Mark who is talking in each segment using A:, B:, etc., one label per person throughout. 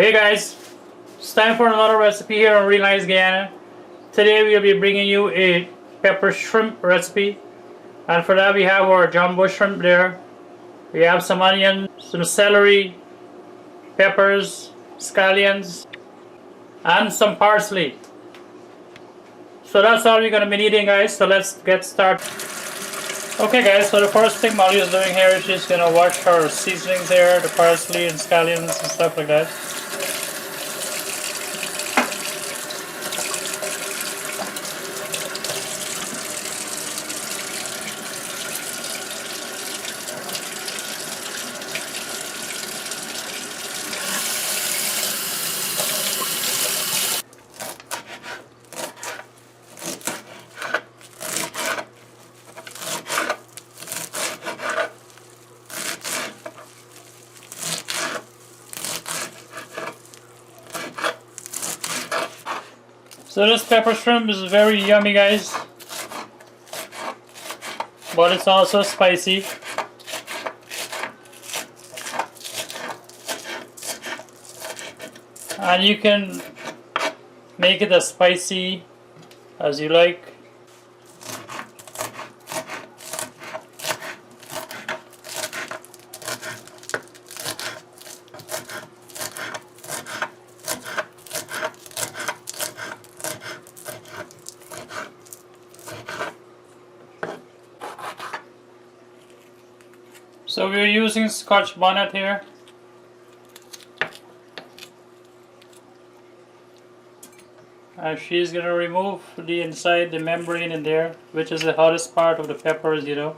A: Hey guys, it's time for another recipe here on Real Nice Guyana. Today we'll be bringing you a pepper shrimp recipe, and for that we have our jumbo shrimp there. We have some onion, some celery, peppers, scallions, and some parsley. So that's all we're going to be needing, guys, so let's get started. Okay guys, so the first thing Molly is doing here is she's going to wash her seasonings here, the parsley and scallions and stuff like that. So this pepper shrimp is very yummy, guys, but it's also spicy. And you can make it as spicy as you like. So we're using Scotch bonnet here. And she's gonna remove the inside, the membrane in there, which is the hottest part of the peppers, you know.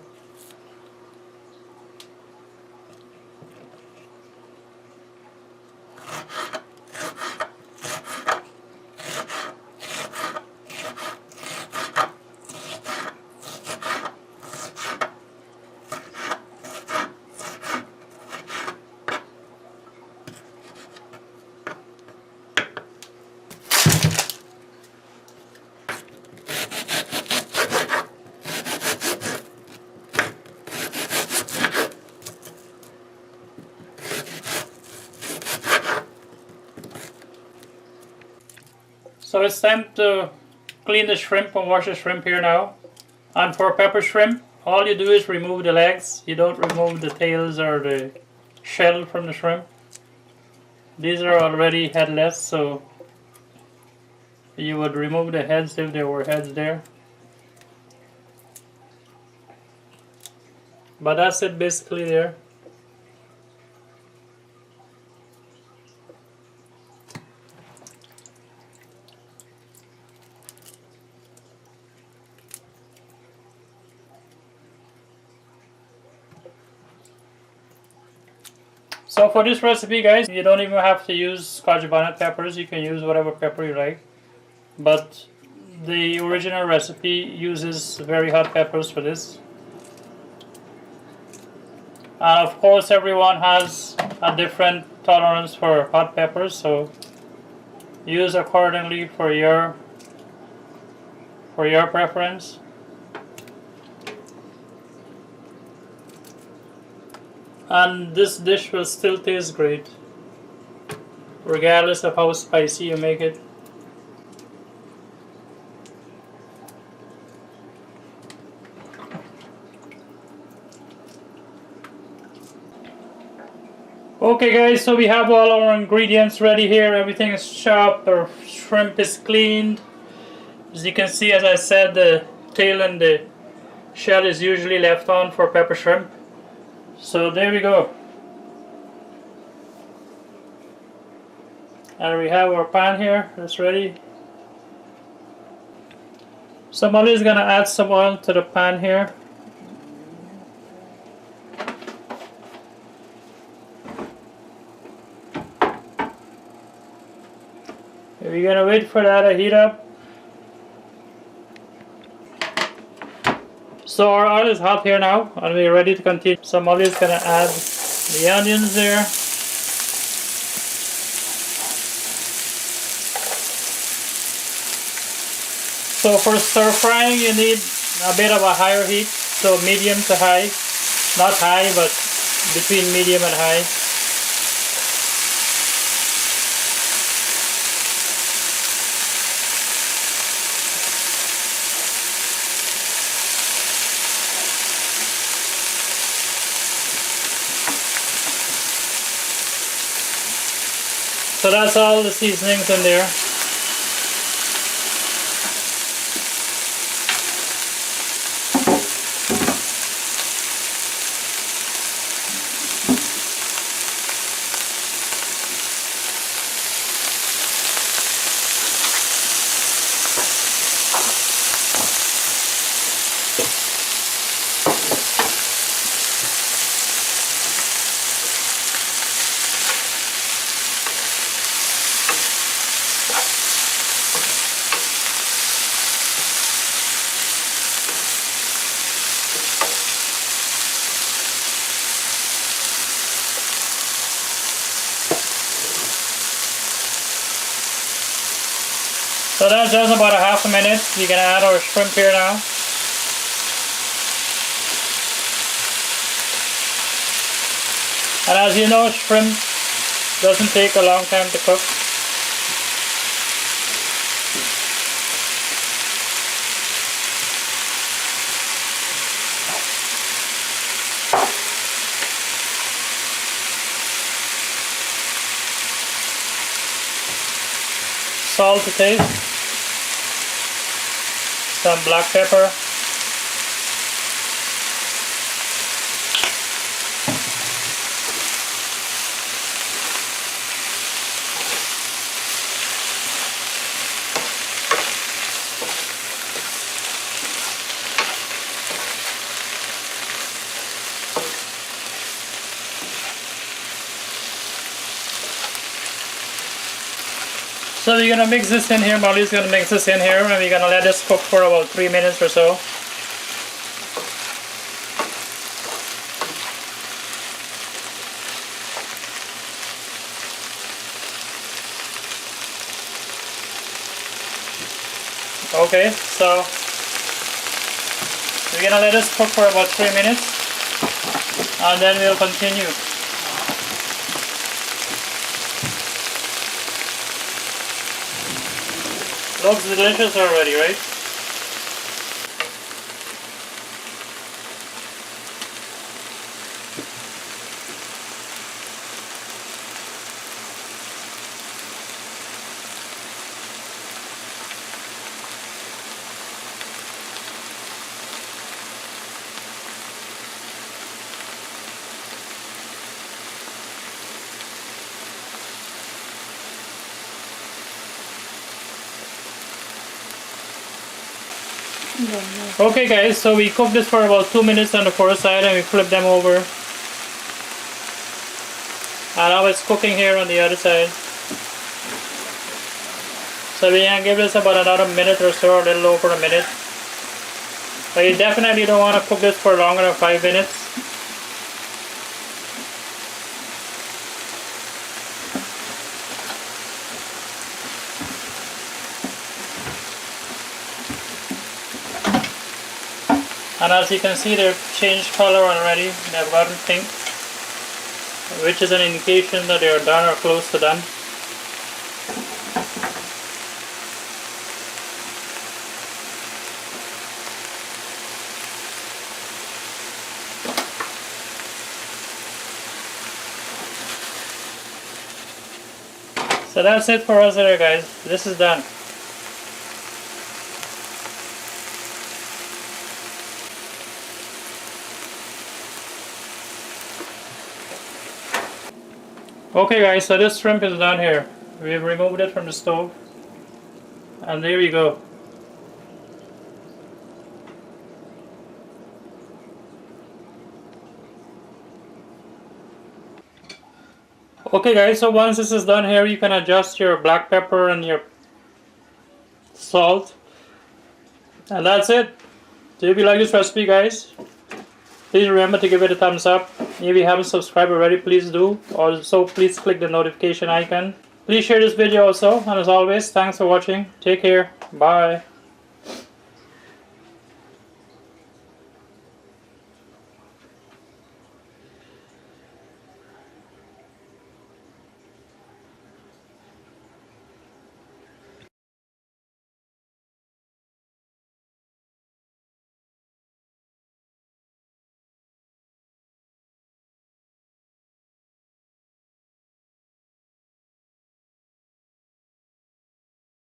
A: So it's time to clean the shrimp and wash the shrimp here now. And for pepper shrimp, all you do is remove the legs. You don't remove the tails or the shell from the shrimp. These are already headless, so you would remove the heads if there were heads there. But that's it basically there. So for this recipe, guys, you don't even have to use Scotch bonnet peppers. You can use whatever pepper you like. But the original recipe uses very hot peppers for this. And of course everyone has a different tolerance for hot peppers, so use accordingly for your preference. And this dish will still taste great, regardless of how spicy you make it. Okay guys, so we have all our ingredients ready here. Everything is chopped, our shrimp is cleaned. As you can see, as I said, the tail and the shell is usually left on for pepper shrimp. So there we go. And we have our pan here, it's ready. So Molly is gonna add some oil to the pan here. We're gonna wait for that to heat up. So our oil is hot here now, and we're ready to continue. So Molly is gonna add the onions there. So for stir frying, you need a bit of a higher heat, so medium to high. Not high, but between medium and high. So that's all the seasonings in there. So that's just about a half a minute. We can add our shrimp here now. And as you know, shrimp doesn't take a long time to cook. Salt to taste. Some black pepper. So we're gonna mix this in here. Molly's gonna mix this in here, and we're gonna let this cook for about 3 minutes or so. Okay, so we're gonna let this cook for about 3 minutes, and then we'll continue. Looks delicious already, right? Okay guys, so we cooked this for about 2 minutes on the first side and we flip them over. And now it's cooking here on the other side. So we're gonna give this about another minute or so, a little over a minute. But you definitely don't want to cook this for longer than 5 minutes. And as you can see, they've changed color already. They've gotten pink, which is an indication that they're done or close to done. So that's it for us there, guys. This is done. Okay guys, so this shrimp is done here. We've removed it from the stove. And there you go. Okay guys, so once this is done here, you can adjust your black pepper and your salt. And that's it. So if you like this recipe guys, please remember to give it a thumbs up. If you haven't subscribed already, please do. Also, please click the notification icon. Please share this video also. And as always, thanks for watching. Take care. Bye.